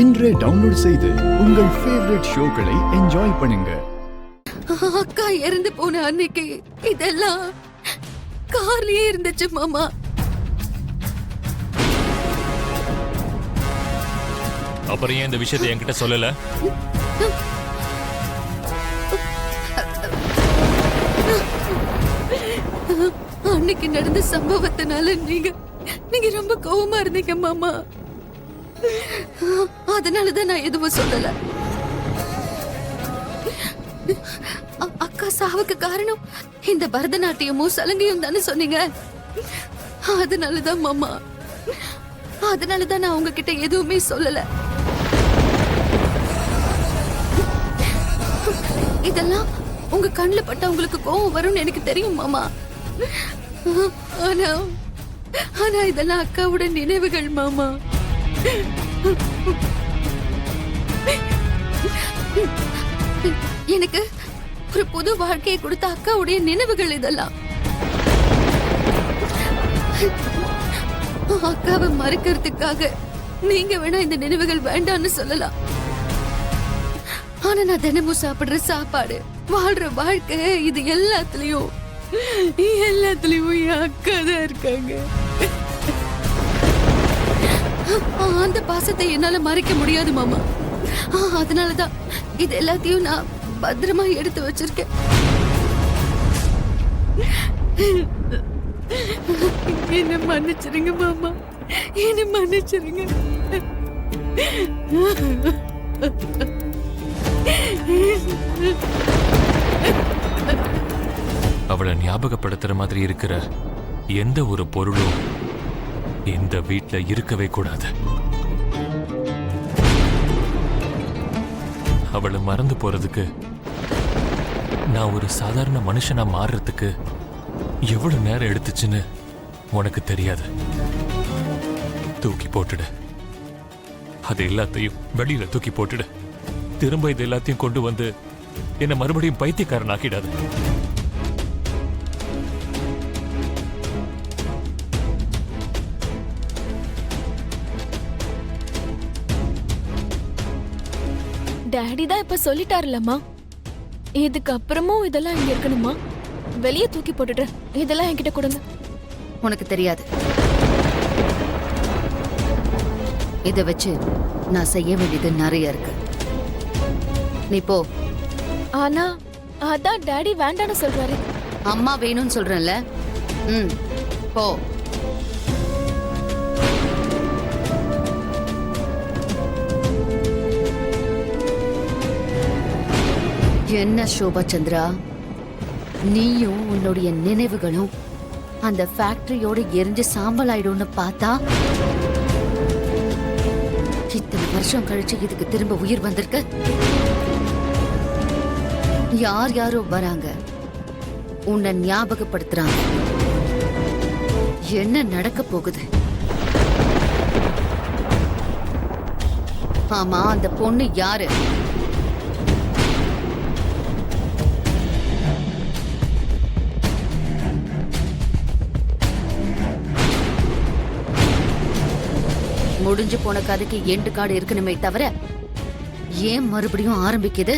இன்றே டவுன்லோட் செய்து உங்கள் ஃபேவரட் ஷோக்களை என்ஜாய் பண்ணுங்க. அக்கா இறந்து போன அன்னைக்கு இதெல்லாம் கார்லயே இருந்துச்சு மாமா. அப்புறம் ஏன் இந்த விஷயத்தை என்கிட்ட சொல்லல? அன்னைக்கு நடந்த சம்பவத்தினால நீங்க ரொம்ப கோவமா இருந்தீங்க மாமா. அதனாலதான் நான் எதுவும் சொல்லல. அக்கா சாவுக்கு காரணம் இந்த பரதநாட்டியமும் சலங்கையும் தானே சொன்னீங்க. அதனாலதான் மாமா, அதனாலதான் நான் உங்ககிட்ட எதுவுமே சொல்லல. இதெல்லாம் உங்க கண்ணுல பட்டா உங்களுக்கு கோவம் வரும்னு எனக்கு தெரியும் மாமா. ஆனா ஆனா இதெல்லாம் அக்காவோட நினைவுகள் மாமா. எனக்கு ஒரு புது வாழ்க்கையை கொடுத்த அக்காவுடைய நினைவுகள் இதெல்லாம். அக்காவை மறைக்கிறதுக்காக நீங்க வேணா இந்த நினைவுகள் வேண்டாம்னு சொல்லலாம். ஆனா நான் தினமும் சாப்பிடுற சாப்பாடு, வாழ்ற வாழ்க்கை, இது எல்லாத்துலயும் என் அக்கா தான் இருக்காங்க. அந்த பாசத்தை என்னால மறைக்க முடியாது மாமா. அதனாலதான் இது எல்லாத்தையும் நான் பத்திரமா எடுத்து வச்சிருக்கேன். என்ன மன்னிச்சிருங்க மாமா, என்ன மன்னிச்சிருங்க. அவளை ஞாபகப்படுத்துற மாதிரி இருக்கிற எந்த ஒரு பொருளும் இந்த வீட்ல இருக்கவே கூடாது. அவளை மறந்து போறதுக்கு, நான் ஒரு சாதாரண மனுஷனா மாறுறதுக்கு எவ்வளவு நேரம் எடுத்துச்சுன்னு உனக்கு தெரியாது. தூக்கி போட்டுடு, அது எல்லாத்தையும் வெளியில தூக்கி போட்டுடு. திரும்ப இது எல்லாத்தையும் கொண்டு வந்து என்ன மறுபடியும் பைத்தியக்காரன் ஆக்கிடாது. டாடி தான் இப்ப சொல்லிட்டாருலம்மா, இதுக்கு அப்புறமும் இதெல்லாம் இங்க இருக்கணுமா? வெளியே தூக்கி போட்டுட்டு இதெல்லாம் என்கிட்ட கொடுங்க. உனக்கு தெரியாது. இத வச்சு நான் செய்ய வேண்டியது நிறைய இருக்கு. நீ போ. ஆனா அதான் டாடி வேண்டான்னு சொல்றாரு. அம்மா வேணும்னு சொல்றேன்ல. போ. என்ன சோபா சந்திரா, நீயும் உன்னுடைய நினைவுகளும் அந்த ஃபேக்டரியோட எரிஞ்சு சாம்பல் ஆயிடும்னு பார்த்தா, இத்தனை வருஷம் கழிச்சு இதுக்கு திரும்ப உயிர் வந்திருக்க. யார் யாரோ வராங்க, உன்னை ஞாபகப்படுத்துறாங்க. என்ன நடக்க போகுது? ஆமா, அந்த பொண்ணு யாரு? முடிஞ்சு போன கதைக்கு எண்டு காடு இருக்கணுமே தவிர ஏன் மறுபடியும் ஆரம்பிக்குது?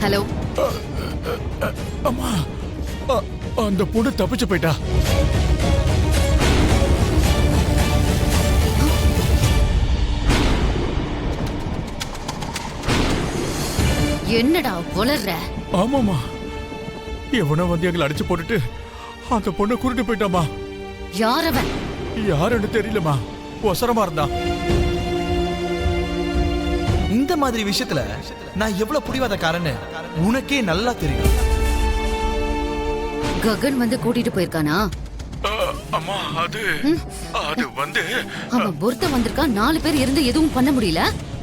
ஹலோ. அம்மா, அந்த பொண்ணு தப்பிச்சு போயிட்டா. என்னடா உளர்ற? ஆமாமா, எவனோ வந்து எங்களை அடிச்சு போட்டுட்டு அந்த பொண்ணை கூட்டிட்டு போயிட்டாமா. யார் அவன்? யாருன்னு தெரியலமா, ஒசரமா இருந்தா. இந்த மாதிரி விஷயத்துல நான் எவ்வளவு புரியாதக்காரன்னு உனக்கே நல்லா தெரியும். ககன் வந்து கூட்டிட்டு போயிருக்கானா? அம்மா, அது அது வந்து அவன் ஒருத்தன் வந்திருக்கான், 4 பேர் இருந்து எதுவும் பண்ண முடியல.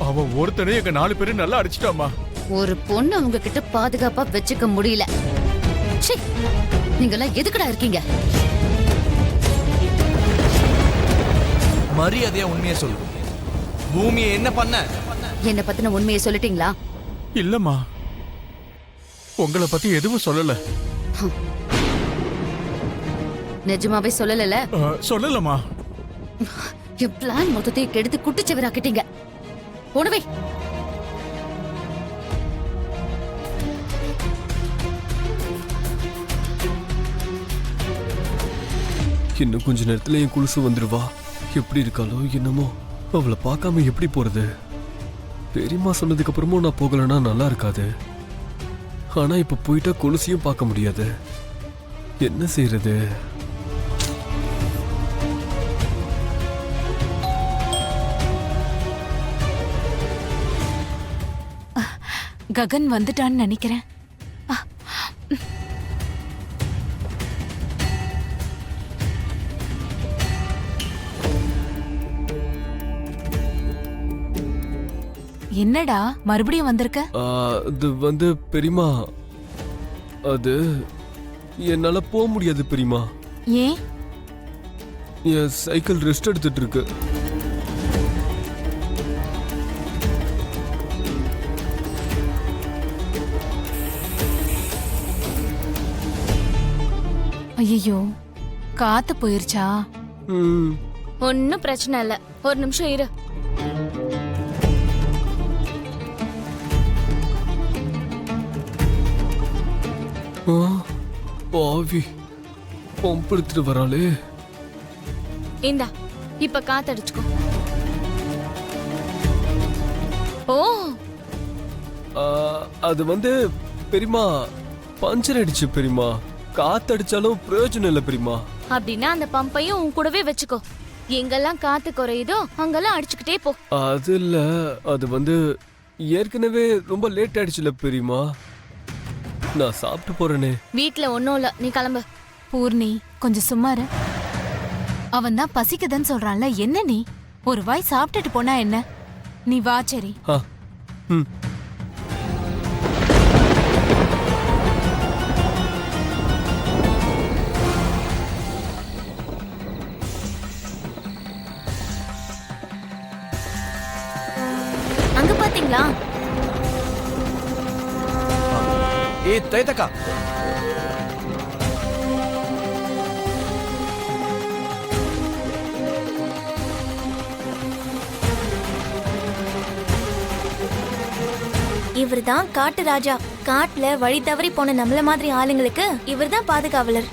அவன் ஒருத்தனே எங்க 4 பேரும் நல்லா அடிச்சிட்டாமா. ஒரு பொண்ணு அவங்க கிட்ட பாதுகாப்பா வச்சுக்க முடியல. ச்சீ, நீங்கெல்லாம் எதுக்குடா இருக்கீங்க? மரியாதையா உண்மையை சொல்லு. பூமியை என்ன பண்ண? என்ன பத்தின உண்மையை சொல்லிட்டீங்களா? இல்லம்மா, உங்களை பத்தி எதுவும் சொல்லல. நிஜமாவே சொல்லல. சொல்லலம்மா. என் பிளான் மொத்தத்தையும் கெடுத்து குட்டிச்சவராக்கிட்டீங்க. உணவை இன்னும் கொஞ்ச நேரத்துல என் குலுசு வந்துருவா. எப்படி இருக்காளோ என்னமோ. அவளை பார்க்காம எப்படி போறது? பெரியம்மா சொன்னதுக்கு அப்புறமும் நான் போகலன்னா நல்லா இருக்காது. ஆனா இப்ப போயிட்டா கொலுசையும் பார்க்க முடியாது. என்ன செய்யறது? ககன் வந்துட்டான்னு நினைக்கிறேன். என்னடா மறுபடியும் வந்திருக்க? அது வந்து பெரியம்மா, அது என்னால போக முடியாது பெரியம்மா. ஏன்? என் சைக்கிள் ரெஸ்ட் எடுத்துட்டு இருக்கு. ஐயோ, காத்து போயிருச்சா? ம், ஒன்னும் பிரச்சனை இல்ல, ஒரு நிமிஷம் இரு. ஆ, பாவி பம்ப் எடுத்துட்டு வராளே. இந்தா, இப்ப காத்தடிச்சுக்கோ. ஓ, அது வந்து பெரியம்மா பஞ்சர் அடிச்சு பெரியம்மா. காத்தடிச்சாலும் பிரயோஜனம் இல்லை பெரியம்மா. அப்படின்னா அந்த பம்பையும் உன் கூடவே வச்சுக்கோ. எங்கெல்லாம் காத்து குறையுதோ அங்கெல்லாம் அடிச்சுக்கிட்டே போ. அது இல்ல, அது வந்து ஏற்கனவே ரொம்ப லேட் ஆயிடுச்சுல பெரியம்மா. நான் சாப்பிட்டு போறேனே. வீட்ல ஒன்னும் இல்ல, நீ கிளம்பு. பூர்ணி, கொஞ்சம் சும்மாரு. அவன் தான் பசிக்குதுன்னு சொல்றான்ல, என்ன நீ ஒரு வாய் சாப்பிட்டுட்டு போனா என்ன? நீ வா. சரி. ஆ, ம். அங்க பாத்தீங்களா? ஏய் தைத்தக்கா, இவர்தான் காட்டு ராஜா. காட்டுல வழி தவறி போன நம்மள மாதிரி ஆளுங்களுக்கு இவர்தான் பாதுகாவலர்.